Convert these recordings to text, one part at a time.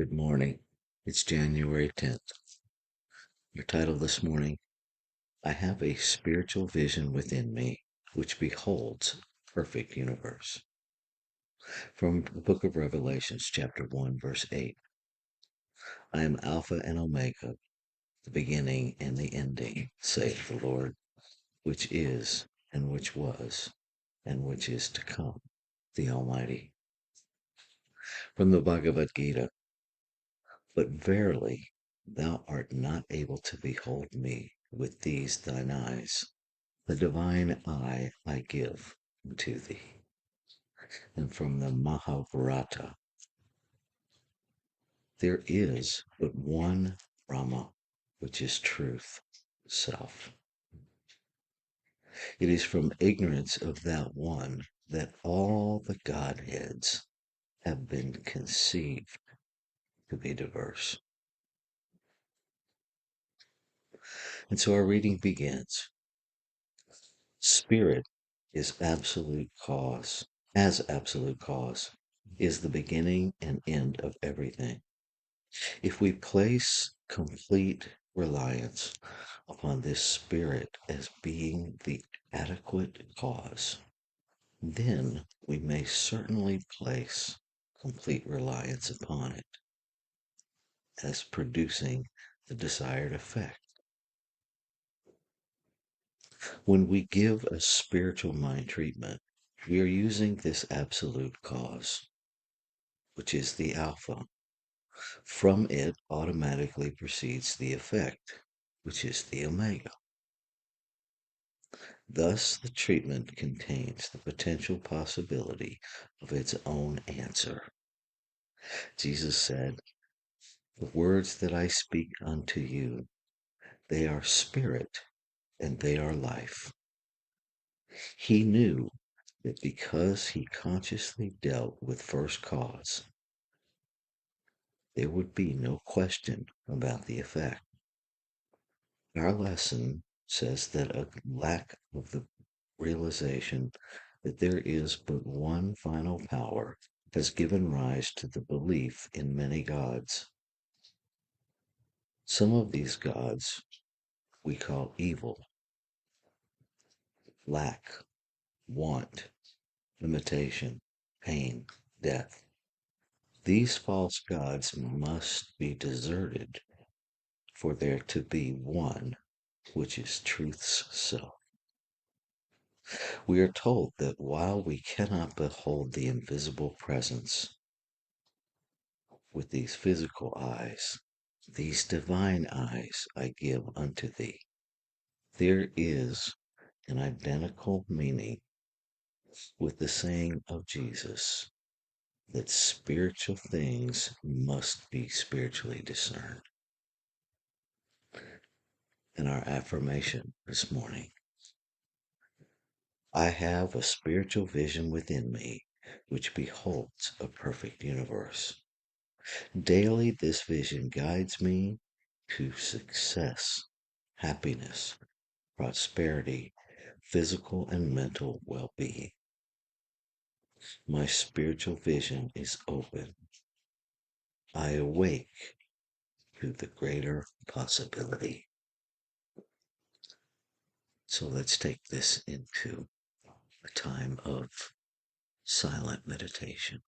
Good morning. It's January 10th. Your title this morning, I have a spiritual vision within me which beholds a perfect universe. From the book of Revelations, chapter 1, verse 8. I am Alpha and Omega, the beginning and the ending, saith the Lord, which is, and which was, and which is to come, the Almighty. From the Bhagavad Gita, but verily thou art not able to behold me with these thine eyes. The divine eye I give to thee. And from the Mahabharata, there is but one Brahma, which is truth, self. It is from ignorance of that one that all the Godheads have been conceived to be diverse. And so our reading begins. Spirit is absolute cause, as absolute cause, is the beginning and end of everything. If we place complete reliance upon this Spirit as being the adequate cause, then we may certainly place complete reliance upon it as producing the desired effect. When we give a spiritual mind treatment, we are using this absolute cause, which is the alpha. From it automatically proceeds the effect, which is the omega. Thus, the treatment contains the potential possibility of its own answer. Jesus said, the words that I speak unto you, they are spirit and they are life. He knew that because he consciously dealt with first cause, there would be no question about the effect. Our lesson says that a lack of the realization that there is but one final power has given rise to the belief in many gods. Some of these gods we call evil, lack, want, limitation, pain, death. These false gods must be deserted for there to be one, which is truth's self. We are told that while we cannot behold the invisible presence with these physical eyes, these divine eyes I give unto thee, there is an identical meaning with the saying of Jesus that spiritual things must be spiritually discerned. And our affirmation this morning, I have a spiritual vision within me which beholds a perfect universe. Daily, this vision guides me to success, happiness, prosperity, physical and mental well-being. My spiritual vision is open. I awake to the greater possibility. So let's take this into a time of silent meditation.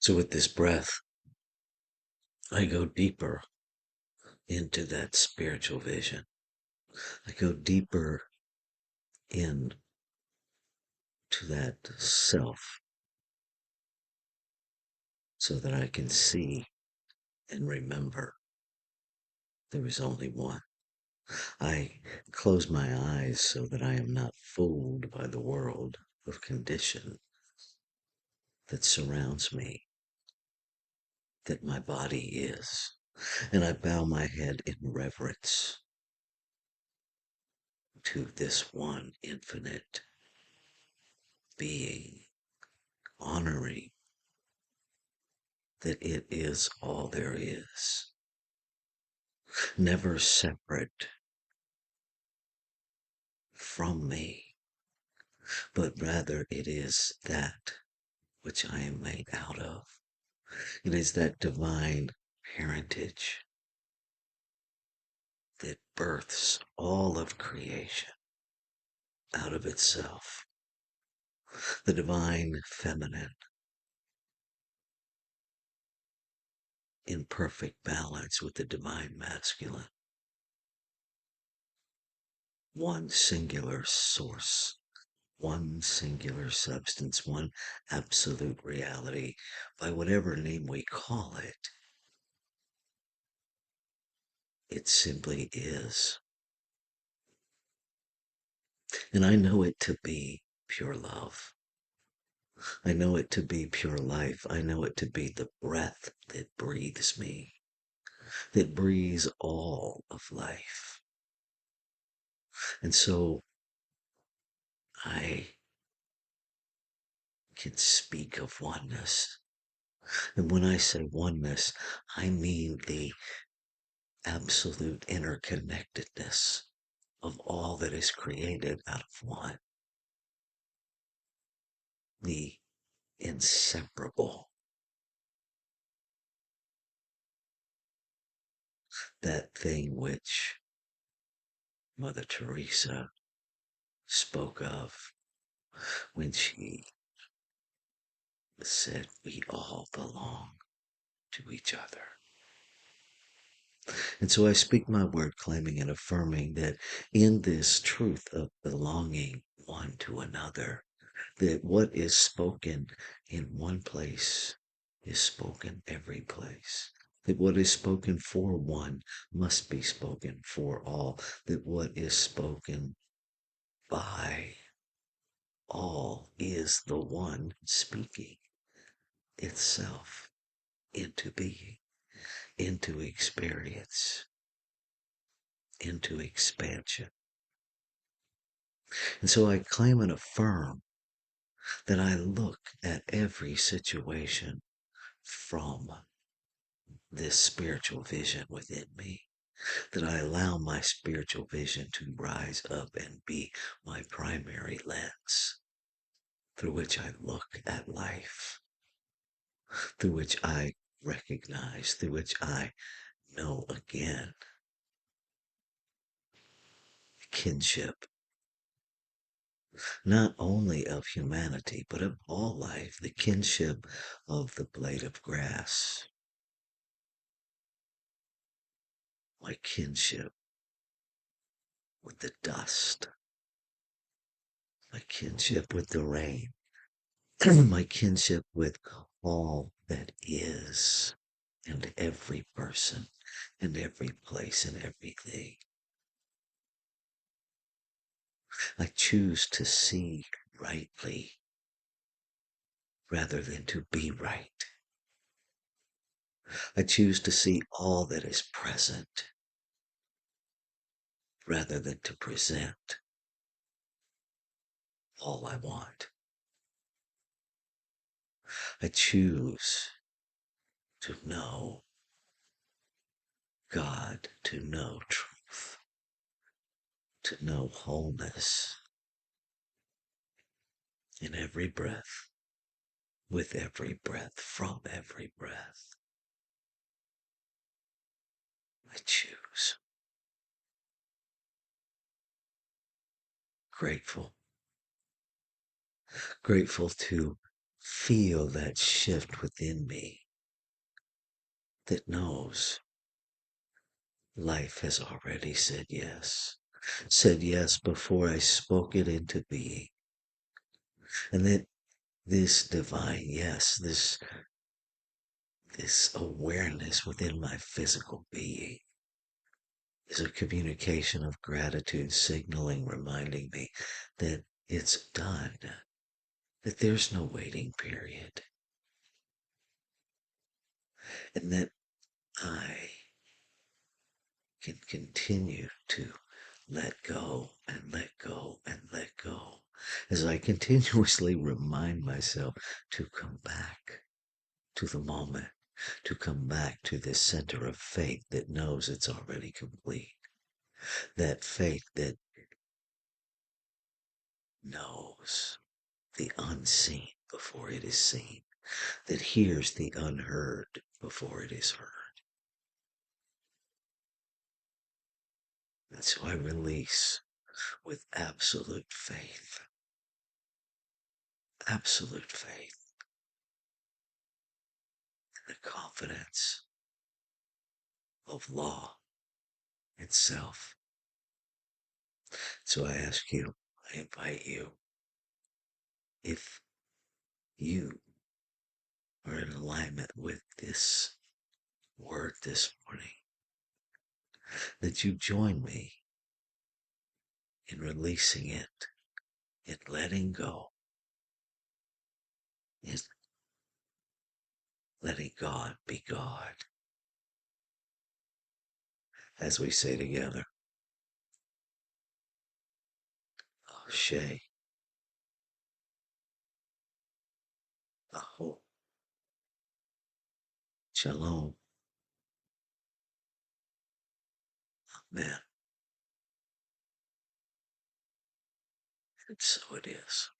So with this breath, I go deeper into that spiritual vision. I go deeper into that self so that I can see and remember there is only one. I close my eyes so that I am not fooled by the world of condition that surrounds me, that my body is. And I bow my head in reverence to this one infinite being, honoring that it is all there is, never separate from me, but rather it is that which I am made out of. It is that divine parentage that births all of creation out of itself. The divine feminine in perfect balance with the divine masculine. One singular source, one singular substance, one absolute reality, by whatever name we call it. It simply is. And I know it to be pure love. I know it to be pure life. I know it to be the breath that breathes me, that breathes all of life. And so I can speak of oneness. And when I say oneness, I mean the absolute interconnectedness of all that is created out of one, the inseparable, that thing which Mother Teresa spoke of when she said, we all belong to each other. And so I speak my word, claiming and affirming that in this truth of belonging one to another, that what is spoken in one place is spoken every place. That what is spoken for one must be spoken for all. That what is spoken by all is the one speaking itself into being, into experience, into expansion. And so I claim and affirm that I look at every situation from this spiritual vision within me, that I allow my spiritual vision to rise up and be my primary lens through which I look at life, through which I recognize, through which I know again kinship, not only of humanity, but of all life, the kinship of the blade of grass, my kinship with the dust, my kinship with the rain, my kinship with all that is, and every person, and every place, and everything. I choose to see rightly rather than to be right. I choose to see all that is present rather than to present all I want. I choose to know God, to know truth, to know wholeness in every breath, with every breath, from every breath. I choose. Grateful. Grateful to feel that shift within me that knows life has already said yes before I spoke it into being. And that this divine yes, this awareness within my physical being is a communication of gratitude, signaling, reminding me that it's done, that there's no waiting period, and that I can continue to let go and let go and let go as I continuously remind myself to come back to the moment, to come back to this center of faith that knows it's already complete. That faith that knows the unseen before it is seen, that hears the unheard before it is heard. And so I release with absolute faith, and the confidence of law itself. So I ask you, I invite you, if you are in alignment with this word this morning, that you join me in releasing it, in letting go, in letting God be God. As we say together, Ashe, Aho, Shalom, Amen. And so it is.